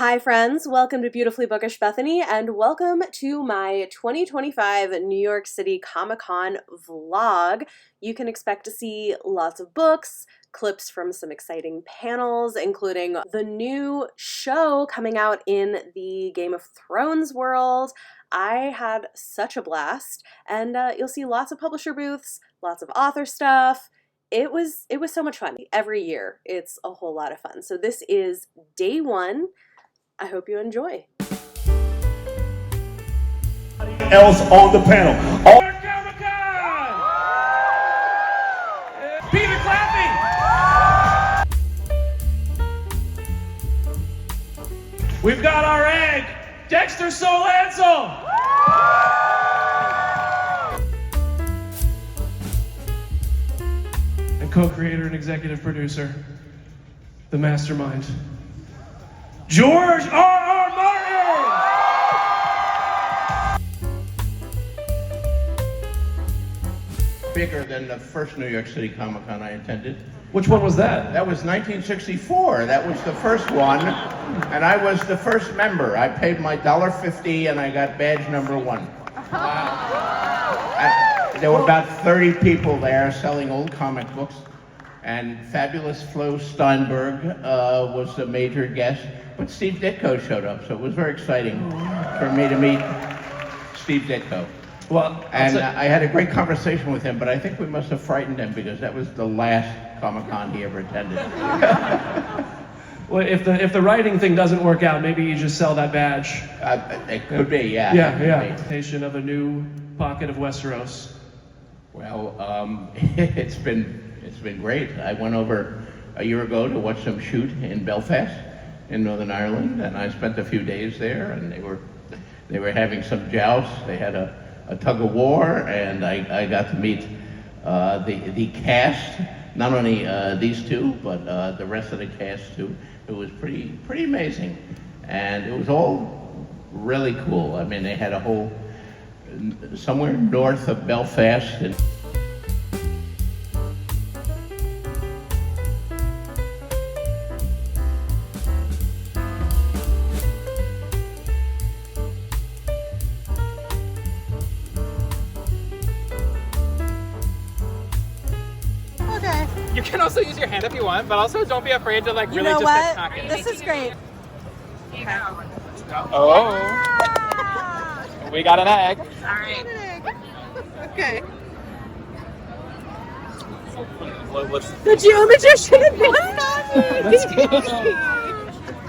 Hi friends, welcome to Beautifully Bookish Bethany, and welcome to my 2025 New York City Comic-Con vlog. You can expect to see lots of books, clips from some exciting panels, including the new show coming out in the Game of Thrones world. I had such a blast, and you'll see lots of publisher booths, lots of author stuff. It was so much fun. Every year, it's a whole lot of fun. So this is day one. I hope you enjoy. Else on the panel. Peter clapping. We've got our egg, Dexter Solanzo. And co-creator and executive producer, the mastermind, George R.R. Martin! Bigger than the first New York City Comic-Con I attended. Which one was that? That was 1964. That was the first one, and I was the first member. I paid my $1.50 and I got badge number 1. Wow. There were about 30 people there selling old comic books, and fabulous Flo Steinberg was the major guest. But Steve Ditko showed up, so it was very exciting for me to meet Steve Ditko. Well, and I had a great conversation with him, but I think we must have frightened him because that was the last Comic-Con he ever attended. Well, if the writing thing doesn't work out, maybe you just sell that badge. It could be, yeah. Yeah. Nation of a new pocket of Westeros. Well, it's been great. I went over a year ago to watch them shoot in Belfast, in Northern Ireland, and I spent a few days there, and they were having some jousts. They had a tug of war, and I got to meet the cast, not only these two, but the rest of the cast too. It was pretty amazing, and it was all really cool. I mean, they had a whole somewhere north of Belfast. And you can also use your hand if you want, but also don't be afraid to really just attack it. This is great. Okay. Oh, we got an egg. All right. Okay. The geomagician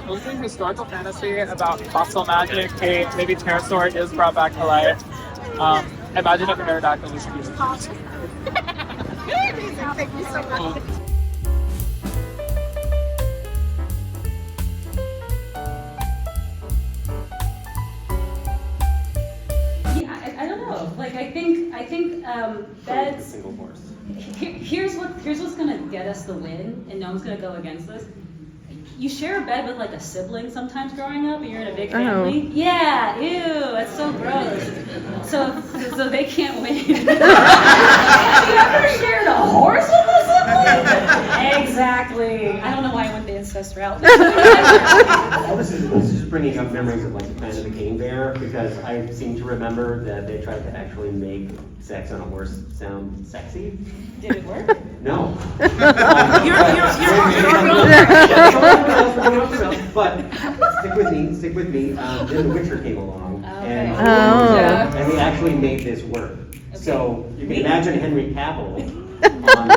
Mostly historical fantasy about fossil magic, caves, maybe pterosaur is brought back to life. Imagine if a pterodactyl was used. Thank you so much. I don't know. Like I think beds. Here's what's gonna get us the win, and no one's gonna go against us. You share a bed with like a sibling sometimes growing up, and you're in a big family. Oh. Yeah, ew, that's so gross. So they can't win. Have you ever shared a horse with a sibling? Exactly. I don't know why I went the incest route. Well, this is just bringing up memories of like the Planet of the King Bear, because I seem to remember that they tried to actually make sex on a horse sound sexy. Did it work? No. But stick with me. Then The Witcher came along, and we actually made this work. Okay. So you can imagine Henry Cavill on a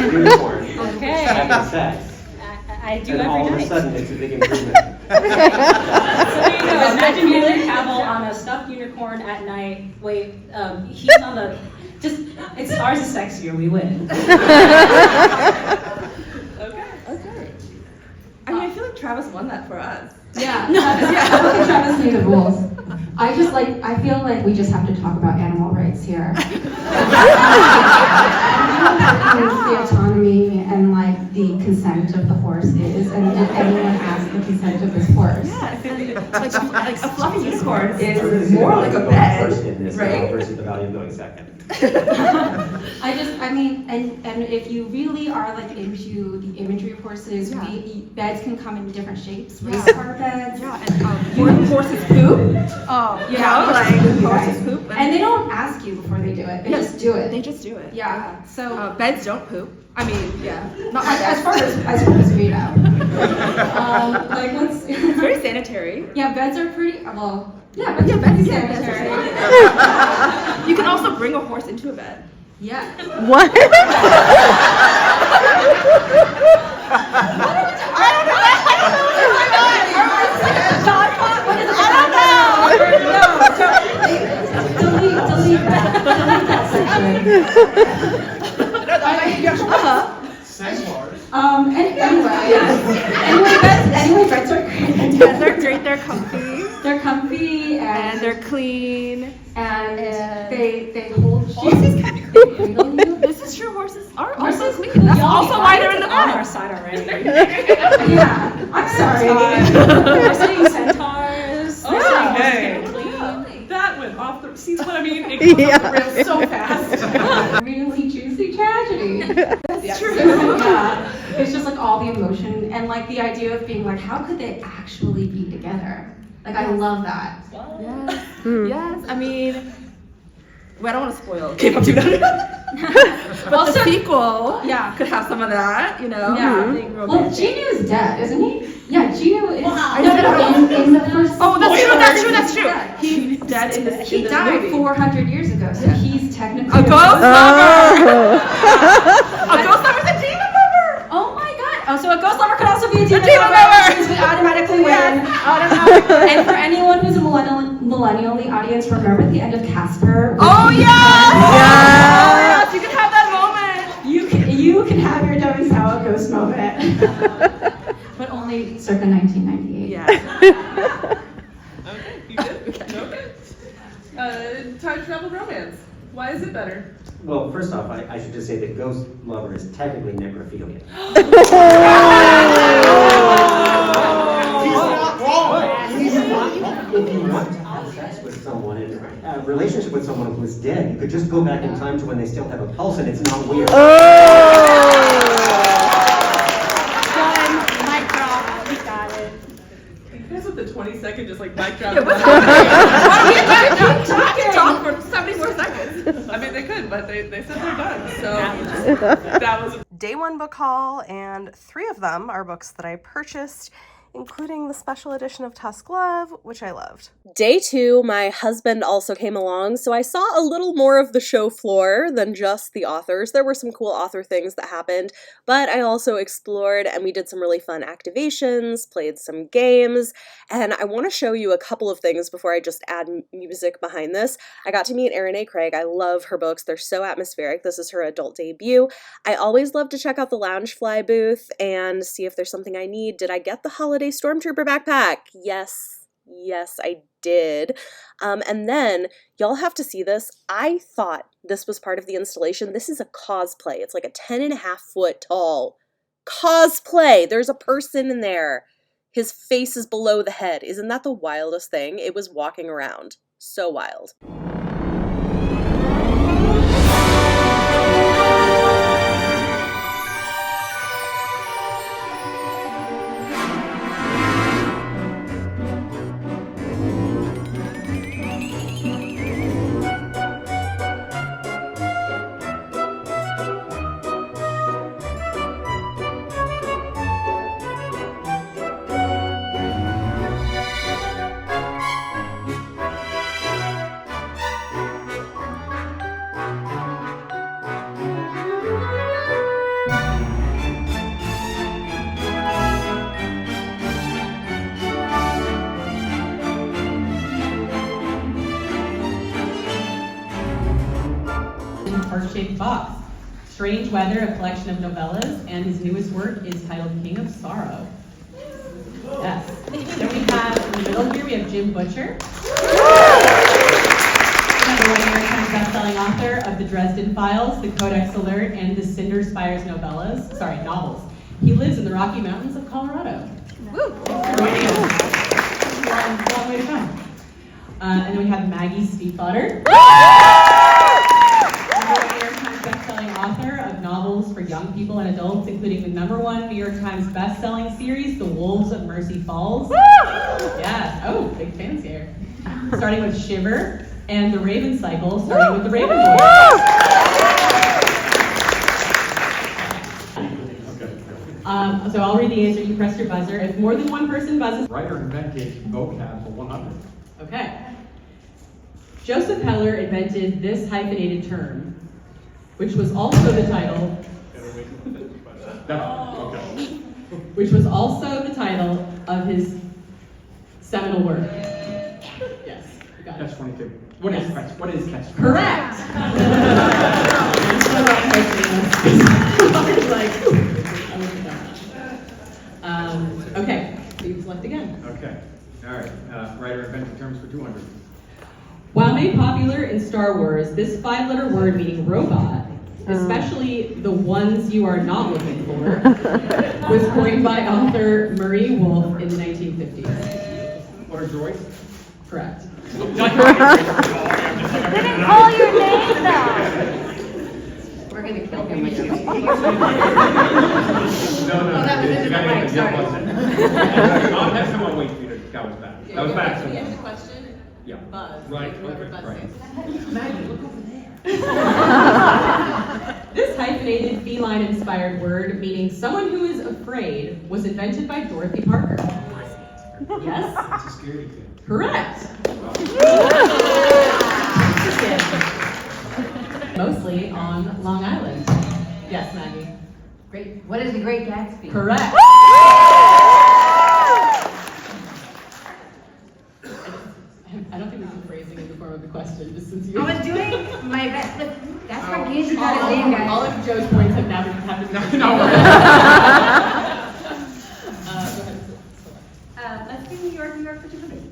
unicorn having sex. I do and every all night. of a sudden, it's a big improvement. So there you go. Imagine Henry Cavill on a stuffed unicorn at night. Wait, he's on the. It's ours is sexier. We win. Okay. I mean, I feel like Travis won that for us. Yeah. Travis made the rules. I feel like we just have to talk about animal rights here. The autonomy and like the consent of the horse is, and did anyone ask the consent of this horse? Yeah, like a fluffy unicorn is more like a bed, right? Versus the value of going second. I mean, and if you really are like into the imagery of horses. Beds can come in different shapes. Race car beds. Yeah, and horses poop. Oh, horses poop. And they don't ask you before they do it. They just do it. They just do it. Yeah. So beds don't poop. I mean, yeah. Not as far as we know. It's very sanitary. Yeah, beds are pretty well. Yeah, beds are sanitary. You can also bring a horse into a bed. Yeah. What? Delete that section. Sex bars. Anyway, beds are great. Beds are great. They're comfy. They're comfy and they're clean. And they hold you. Horses can be clean. This is true. Horses are also clean. That's also why they're in the on bed. our side already. Yeah, I'm sorry. We're saying centaurs. Oh, hey. That went off the. See what I mean? It goes off the rails so fast. Really juicy tragedy. That's true. Yeah, it's just like all the emotion and like the idea of being like, how could they actually be together? Like I love that. Yes. Yes. I mean, I don't want to spoil K-pop 2. But the sequel, could have some of that, you know. Yeah. Well, Genu is dead, isn't he? Yeah, Genu is. Wow. In the first. Oh, that's true. He's dead in this. He died movie. 400 years ago, so he's technically a ghost lover. A ghost lover's a demon lover. Oh my god! Oh, so a ghost lover could also be a demon lover. Which means we automatically win. And for anyone who's a millennial in the audience, remember at the end of Casper. Oh yes! You can have that moment. You can have your Devin Sawa ghost moment. But only circa 1998. Yeah. Okay, you good? Okay. Time travel romance. Why is it better? Well, first off, I should just say that ghost lover is technically necrophilia. If you want to have sex with someone and a relationship with someone who is dead, you could just go back in time to when they still have a pulse and it's not weird. Mic drop. We got it. You guys with the 20-second just like mic drop. Yeah, what's happening? Talk for 70 more seconds. I mean, they could, but they said they're done. So that was Day one book haul, and 3 of them are books that I purchased, including the special edition of Tusk Love, which I loved. Day 2, my husband also came along, so I saw a little more of the show floor than just the authors. There were some cool author things that happened, but I also explored and we did some really fun activations, played some games, and I want to show you a couple of things before I just add music behind this. I got to meet Erin A. Craig. I love her books. They're so atmospheric. This is her adult debut. I always love to check out the Loungefly booth and see if there's something I need. Did I get the holiday Stormtrooper backpack? Yes, I did. And then y'all have to see this. I thought this was part of the installation. This is a cosplay. It's like a 10.5 foot tall cosplay. There's a person in there. His face is below the head. Isn't that the wildest thing? It was walking around. So wild. Heart-shaped box. Strange Weather, a collection of novellas, and his newest work is titled King of Sorrow. Yes. Then we have, in the middle here, we have Jim Butcher. Number 1 New York Times bestselling author of The Dresden Files, The Codex Alert, and the Cinder Spires novels. He lives in the Rocky Mountains of Colorado. Woo! Thanks for joining us. Long way to come. And then we have Maggie Stiefvater. Bestselling best-selling author of novels for young people and adults, including the #1 New York Times best-selling series, The Wolves of Mercy Falls. Woo! Yes. Oh, big fans here. Starting with Shiver and The Raven Cycle, starting with The Raven Boys. So I'll read the answer. You press your buzzer. If more than one person buzzes. Writer invented vocab for 100. Okay. Joseph Heller invented this hyphenated term, which was also the title. Which was also the title of his seminal work. Yes, you got it. Catch 22. What is catch? What is catch? Correct. Okay, so you select again. Okay. All right. Writer invented terms for 200. While made popular in Star Wars, this 5-letter word meaning robot, especially the ones you are not looking for, was coined by author Marie Wolfe in the 1950s. What are droids? Correct. They didn't call your name though. We're gonna kill him. No, that was you gotta right, get the sorry. Next time I'll wait for you to go with that. That was back. The question. Yeah. Buzz. Right. Whoever Okay. buzzes. Right. Maggie, look over there. This hyphenated feline-inspired word meaning someone who is afraid was invented by Dorothy Parker. Yes? It's a scaredy cat. Correct. Mostly on Long Island. Yes, Maggie. Great. What is the Great Gatsby? Correct. I don't think we should phrasing in the form of a question, just since you. I was doing my best, but that's what gives you got his name, guys. All of Joe's points have now been No. Let's do New York for 200.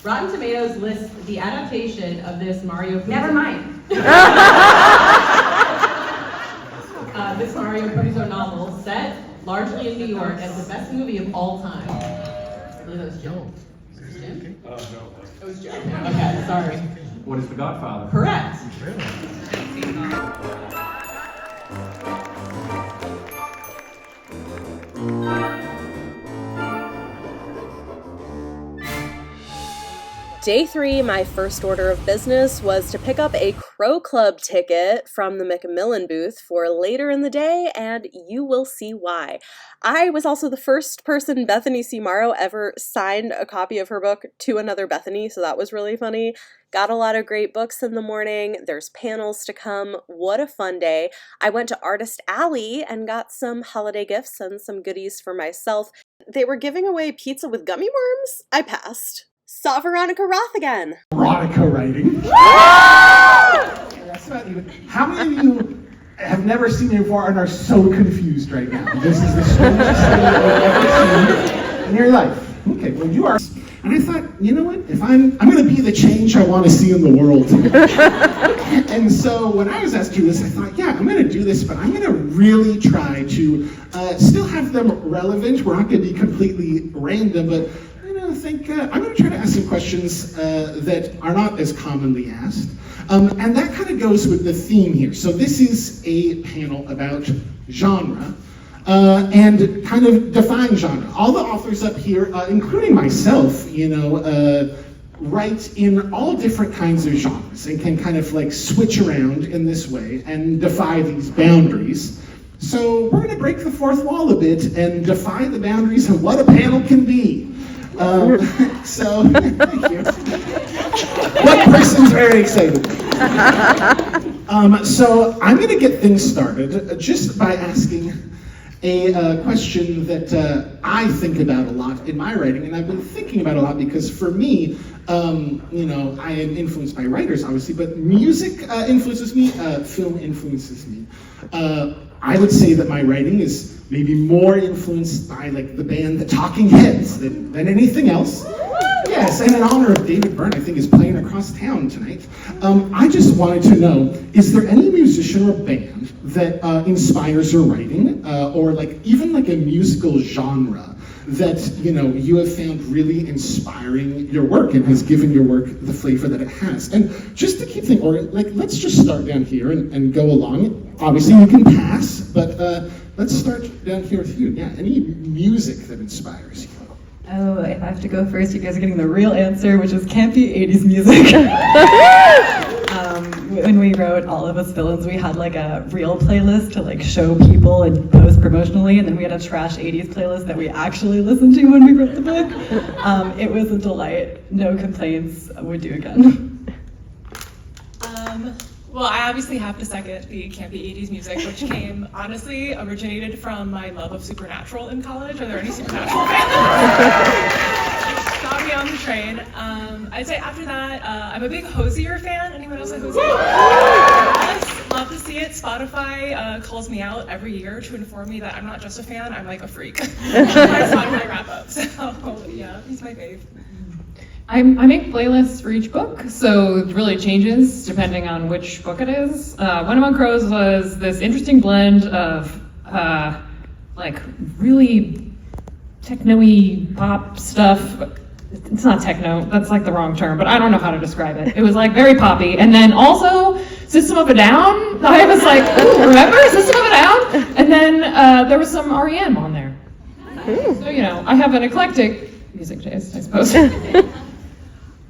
Rotten Tomatoes lists the adaptation of this Mario Puzo. Never mind. This Mario Puzo novel, set largely in New York, as the best movie of all time. I believe that was Joe. Jim? No. It was Joe. Okay, sorry. What is The Godfather? Correct. Day 3, my first order of business was to pick up a Crow Club ticket from the Macmillan booth for later in the day, and you will see why. I was also the first person Bethany C. Morrow ever signed a copy of her book to another Bethany, so that was really funny. Got a lot of great books in the morning. There's panels to come. What a fun day. I went to Artist Alley and got some holiday gifts and some goodies for myself. They were giving away pizza with gummy worms. I passed. Saw Veronica Roth again. Veronica writing. How many of you have never seen me before and are so confused right now? This is the strangest thing you've ever seen in your life. Okay, well you are. And I thought, you know what? If I'm going to be the change I want to see in the world. And so when I was asked to do this, I thought, yeah, I'm going to do this, but I'm going to really try to still have them relevant. We're not going to be completely random, but I think I'm going to try to ask some questions that are not as commonly asked. And that kind of goes with the theme here. So this is a panel about genre and kind of define genre. All the authors up here, including myself, write in all different kinds of genres and can kind of like switch around in this way and defy these boundaries. So we're going to break the fourth wall a bit and defy the boundaries of what a panel can be. So, thank you. One person's very excited. So I'm going to get things started just by asking a question that I think about a lot in my writing, and I've been thinking about a lot because for me, I am influenced by writers, obviously, but music influences me, film influences me. I would say that my writing is maybe more influenced by like the band The Talking Heads than anything else. Yes, and in honor of David Byrne, I think is playing across town tonight. I just wanted to know, is there any musician or band that inspires your writing, or like even like a musical genre that you have found really inspiring your work and has given your work the flavor that it has. And just to keep things organized, let's just start down here and go along. Obviously, you can pass, but let's start down here with you. Yeah, any music that inspires you? Oh, if I have to go first, you guys are getting the real answer, which is campy 80s music. When we wrote All of Us Villains, we had like a real playlist to like show people and post promotionally, and then we had a trash 80s playlist that we actually listened to when we wrote the book. It was a delight. No complaints. Would do again. Well, I obviously have to second the campy 80s music, which originated from my love of Supernatural in college. Are there any Supernatural fans? Got me on the train. I'd say after that, I'm a big Hozier fan. Anyone else a Hozier? Yes, love to see it. Spotify calls me out every year to inform me that I'm not just a fan, I'm like a freak. My Spotify wrap up. So yeah, he's my fave. I make playlists for each book, so it really changes depending on which book it is. One Among Crows was this interesting blend of like really techno-y pop stuff. It's not techno, that's like the wrong term, but I don't know how to describe it. It was like very poppy. And then also System of a Down. I was like, ooh, remember System of a Down? And then there was some REM on there. So, I have an eclectic music taste, I suppose.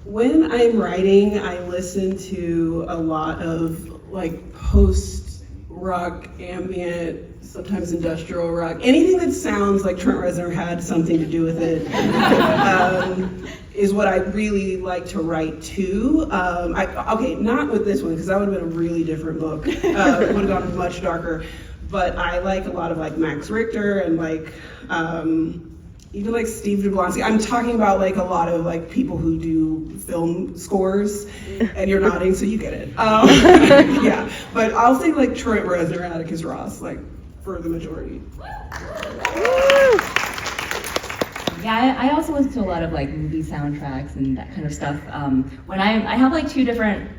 When I'm writing, I listen to a lot of like post-rock, ambient, sometimes industrial rock. Anything that sounds like Trent Reznor had something to do with it is what I really like to write to. Not with this one, because that would have been a really different book. It would have gone much darker. But I like a lot of like Max Richter and like even like Steve Jablonski. I'm talking about like a lot of like people who do film scores, and you're nodding, so you get it. Yeah, but I'll say like Trent Reznor, Atticus Ross, like for the majority. Yeah, I also listen to a lot of like movie soundtracks and that kind of stuff. When I have like two different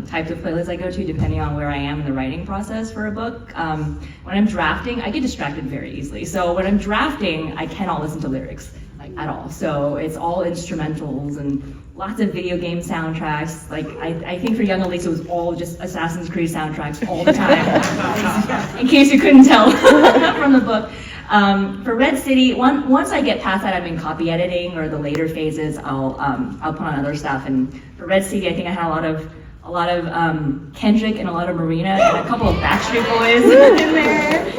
types of playlists I go to depending on where I am in the writing process for a book. When I'm drafting, I get distracted very easily. So when I'm drafting, I cannot listen to lyrics like at all. So it's all instrumentals and lots of video game soundtracks. Like I think for Young Elise, it was all just Assassin's Creed soundtracks all the time. In case you couldn't tell from the book. For Red City, once I get past that, I'm in copy editing or the later phases, I'll put on other stuff. And for Red City, I think I had a lot of Kendrick and a lot of Marina and a couple of Backstreet Boys in there.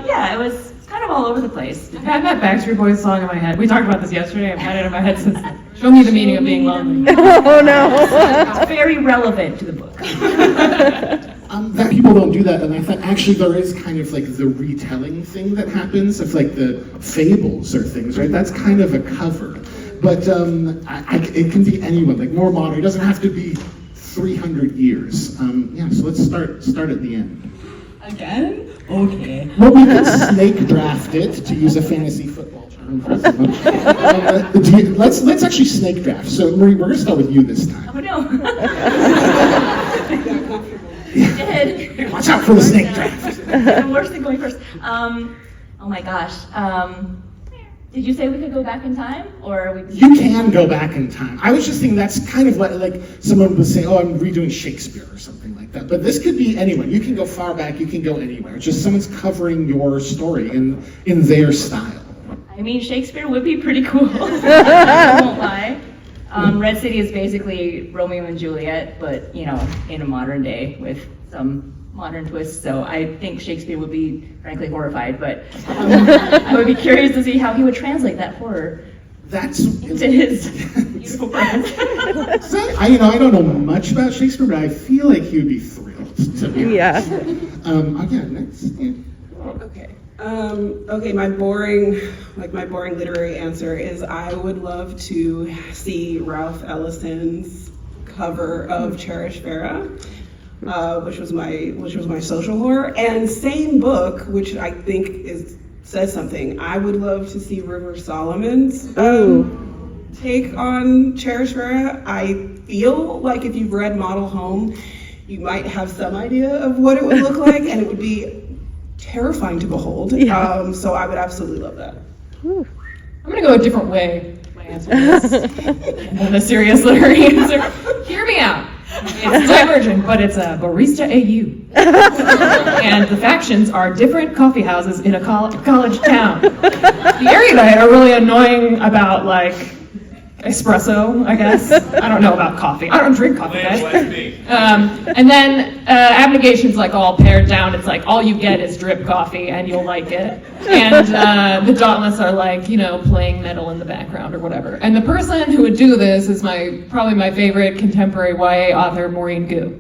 Yeah, it was kind of all over the place. I've had that Backstreet Boys song in my head. We talked about this yesterday. I've had it in my head since. Show me the meaning of being lonely. Oh no! Very relevant to the book. That people don't do that, and I thought actually there is kind of like the retelling thing that happens of like the fables or things, right? That's kind of a cover, but it can be anyone, like more modern. It doesn't have to be 300 years. Yeah, so let's start at the end. Again? Okay. Well, we can snake draft it, to use a fantasy football term. Let's actually snake draft. So Marie, we're gonna start with you this time. Oh no. Dead. Watch out for the snake draft. The worst than going first. Oh my gosh. Did you say we could go back in time, or we? You can go back in time. I was just thinking that's kind of like someone would say, "Oh, I'm redoing Shakespeare" or something like that. But this could be anyone. You can go far back. You can go anywhere. It's just someone's covering your story in their style. I mean, Shakespeare would be pretty cool. I won't lie. Red City is basically Romeo and Juliet, but in a modern day with some modern twists. So I think Shakespeare would be frankly horrified, but I would be curious to see how he would translate that horror into his beautiful presence. I don't know much about Shakespeare, but I feel like he would be thrilled to be honest. Yeah. Next. Yeah. Okay. Okay, my boring literary answer is I would love to see Ralph Ellison's cover of Cherish Vera, which was my social horror, and same book, which I think says something. I would love to see River Solomon's take on Cherish Vera. I feel like if you've read Model Home, you might have some idea of what it would look like, and it would be terrifying to behold. Yeah. So I would absolutely love that. I'm gonna go a different way. My answer is than a serious literary answer. Hear me out. It's Divergent, but it's a barista AU. And the factions are different coffee houses in a college town. The erudite are really annoying about, like, espresso, I guess. I don't know about coffee. I don't drink coffee, guys. And then abnegation's like all pared down. It's like all you get is drip coffee and you'll like it. And the Dauntless are like, you know, playing metal in the background or whatever. And the person who would do this is probably my favorite contemporary YA author, Maureen Gu.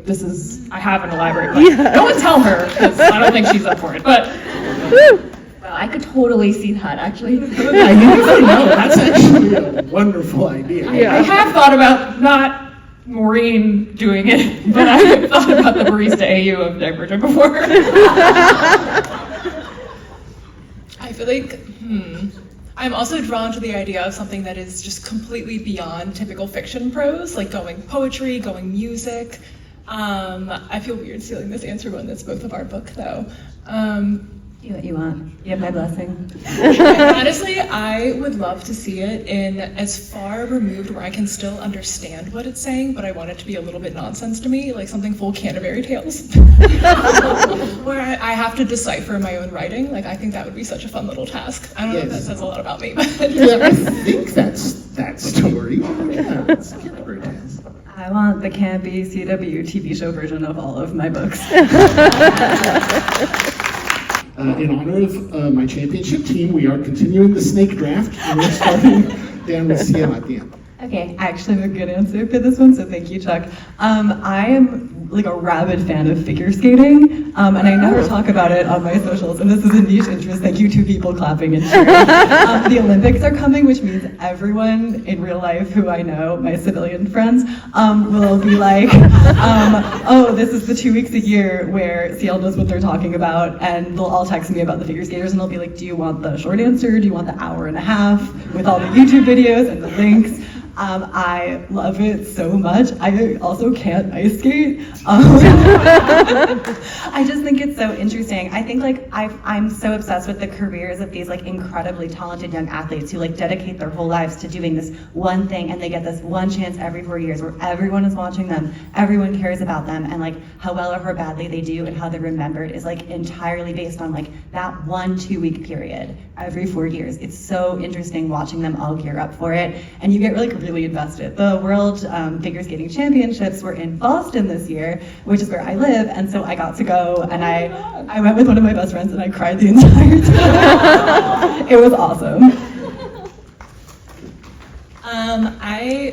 I have an elaborate one. Yeah. No one tell her, because I don't think she's up for it. But I could totally see that, actually. No, that's actually a wonderful idea. I have thought about not Maureen doing it, but I have thought about the barista AU of Divergent before. I feel like, I'm also drawn to the idea of something that is just completely beyond typical fiction prose, like going poetry, going music. I feel weird stealing this answer when it's both of our book, though. Do what you want. You have my blessing. Honestly, I would love to see it in as far removed where I can still understand what it's saying, but I want it to be a little bit nonsense to me, like something full Canterbury Tales. Where I have to decipher my own writing. Like, I think that would be such a fun little task. I don't know if that says a lot about me, but Yeah, I think that's that story. Yeah, it's Canterbury Tales. I want the campy CW TV show version of all of my books. In honor of my championship team, we are continuing the snake draft, and we're starting down with CM at the end. Okay, I actually have a good answer for this one, so thank you, Chuck. I am like a rabid fan of figure skating, and I never talk about it on my socials, and this is a niche interest. Thank you, 2 people clapping and cheering. The Olympics are coming, which means everyone in real life who I know, my civilian friends, will be like, oh, this is the 2 weeks a year where CL knows what they're talking about, and they'll all text me about the figure skaters, and they'll be like, do you want the short answer? Do you want the hour and a half with all the YouTube videos and the links? I love it so much. I also can't ice skate. I just think it's so interesting. I think like I'm so obsessed with the careers of these like incredibly talented young athletes who like dedicate their whole lives to doing this one thing, and they get this one chance every 4 years where everyone is watching them, everyone cares about them, and like how well or how badly they do and how they're remembered is like entirely based on like that 1-2 week period every 4 years. It's so interesting watching them all gear up for it, and you get really invested. The World Figure Skating Championships were in Boston this year, which is where I live, and so I got to go, and I went with one of my best friends, and I cried the entire time. It was awesome.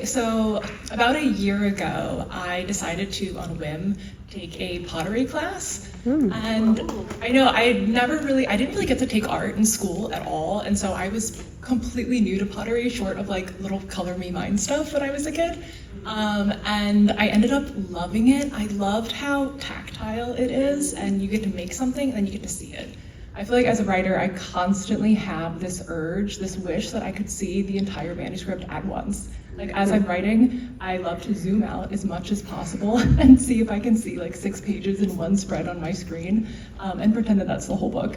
So about a year ago, I decided to, on a whim, take a pottery class. And I know I didn't really get to take art in school at all, and so I was completely new to pottery, short of like little color me mine stuff when I was a kid. And I ended up loving it. I loved how tactile it is, and you get to make something and then you get to see it. I feel like as a writer, I constantly have this urge, this wish that I could see the entire manuscript at once. Like as I'm writing, I love to zoom out as much as possible and see if I can see like 6 pages in one spread on my screen, and pretend that that's the whole book.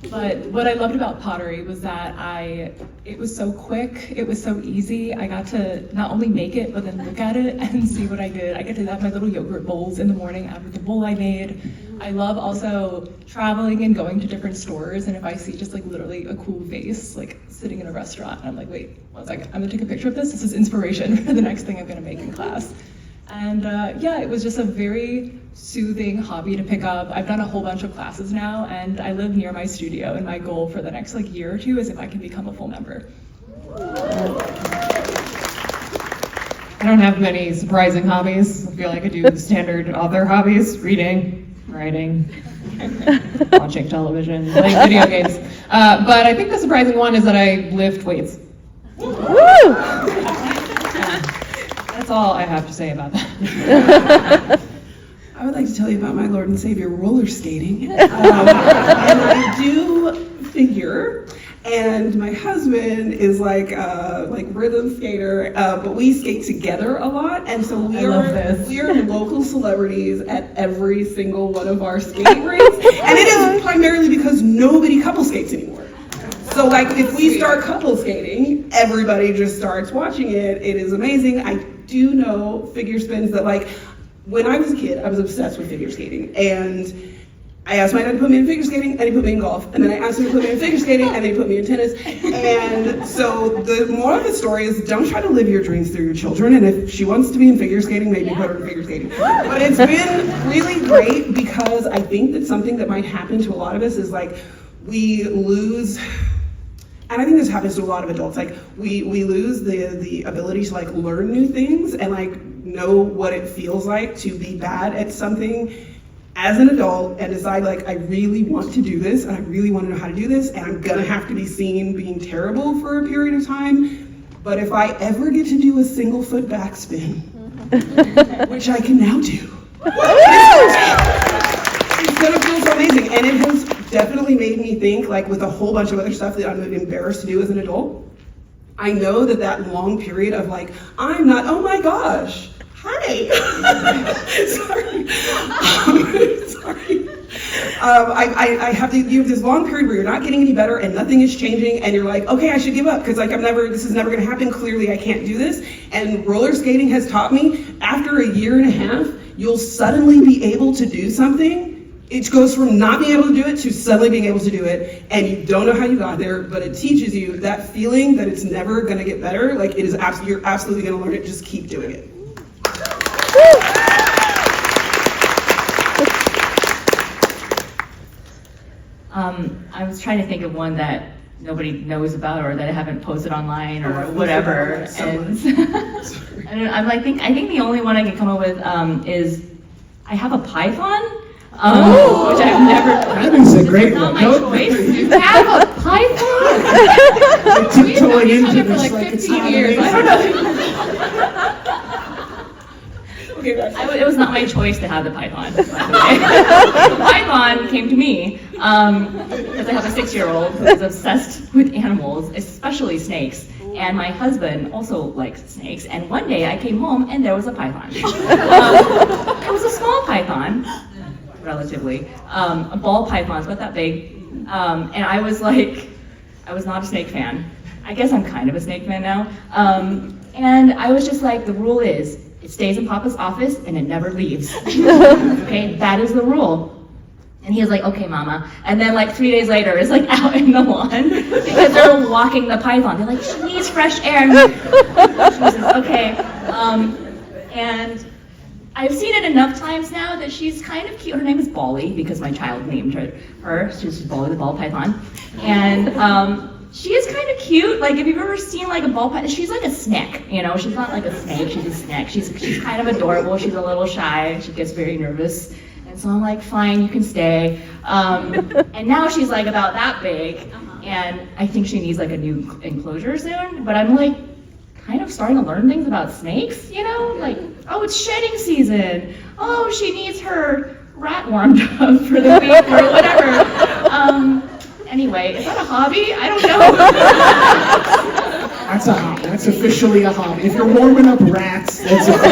But what I loved about pottery was that it was so quick, it was so easy. I got to not only make it, but then look at it and see what I did. I get to have my little yogurt bowls in the morning after the bowl I made. I love also traveling and going to different stores, and if I see just like literally a cool vase like sitting in a restaurant, I'm like, wait, 1 second, I'm gonna take a picture of this. This is inspiration for the next thing I'm gonna make in class. And yeah, it was just a very soothing hobby to pick up. I've done a whole bunch of classes now, and I live near my studio, and my goal for the next like year or two is if I can become a full member. I don't have many surprising hobbies. I feel like I do the standard author hobbies: reading, writing, watching television, playing video games. But I think the surprising one is that I lift weights. That's all I have to say about that. I would like to tell you about my Lord and Savior roller skating. And I do figure, and my husband is like rhythm skater, but we skate together a lot, and so we are local celebrities at every single one of our skating rinks, and it is primarily because nobody couple skates anymore. So like if we start couple skating, everybody just starts watching it. It is amazing. I do know figure spins that like, when I was a kid, I was obsessed with figure skating. And I asked my dad to put me in figure skating, and he put me in golf. And then I asked him to put me in figure skating, and then he put me in tennis. And so the moral of the story is don't try to live your dreams through your children. And if she wants to be in figure skating, maybe put her in figure skating. But it's been really great because I think that something that might happen to a lot of us is like we lose, and I think this happens to a lot of adults, like we lose the ability to like learn new things and like know what it feels like to be bad at something as an adult and decide like, I really want to do this and I really want to know how to do this and I'm gonna have to be seen being terrible for a period of time. But if I ever get to do a single foot backspin, which I can now do, it's gonna feel so amazing. And it has definitely made me think, like with a whole bunch of other stuff that I'm embarrassed to do as an adult, I know that long period of like, I'm not, oh my gosh, hi. Sorry. Sorry. I have you have this long period where you're not getting any better and nothing is changing and you're like, okay, I should give up because like this is never gonna happen. Clearly I can't do this. And roller skating has taught me after a year and a half, you'll suddenly be able to do something. It goes from not being able to do it to suddenly being able to do it, and you don't know how you got there, but it teaches you that feeling that it's never gonna get better. Like it is you're absolutely gonna learn it, just keep doing it. I was trying to think of one that nobody knows about or that I haven't posted online or whatever. And I think the only one I can come up with is I have a python. Which I've never. That is a great one. Not my choice. You have a python? We've known each other for like 15 years. I don't know. It was not my choice to have the python. The python came to me because I have a 6-year-old who is obsessed with animals, especially snakes. And my husband also likes snakes. And one day I came home and there was a python. It was a small python. Relatively, a ball python's about that big, and I was like, I was not a snake fan. I guess I'm kind of a snake fan now, and I was just like, the rule is, it stays in Papa's office and it never leaves. Okay, that is the rule. And he was like, okay, Mama. And then like 3 days later, it's like out in the lawn because they're walking the python. They're like, she needs fresh air. Jesus, okay, and I've seen it enough times now that she's kind of cute. Her name is Bolly because my child named her. She's Bolly the ball python. And she is kind of cute. Like if you've ever seen like a ball python, she's like a snick, you know? She's not like a snake, she's a snick. She's kind of adorable. She's a little shy. She gets very nervous. And so I'm like, fine, you can stay. And now she's like about that big. And I think she needs like a new enclosure soon. But I'm like, kind of starting to learn things about snakes, you know? Like, oh, it's shedding season. Oh, she needs her rat warmed up for the week or whatever. Anyway, is that a hobby? I don't know. That's a hobby. That's officially a hobby. If you're warming up rats, that's official.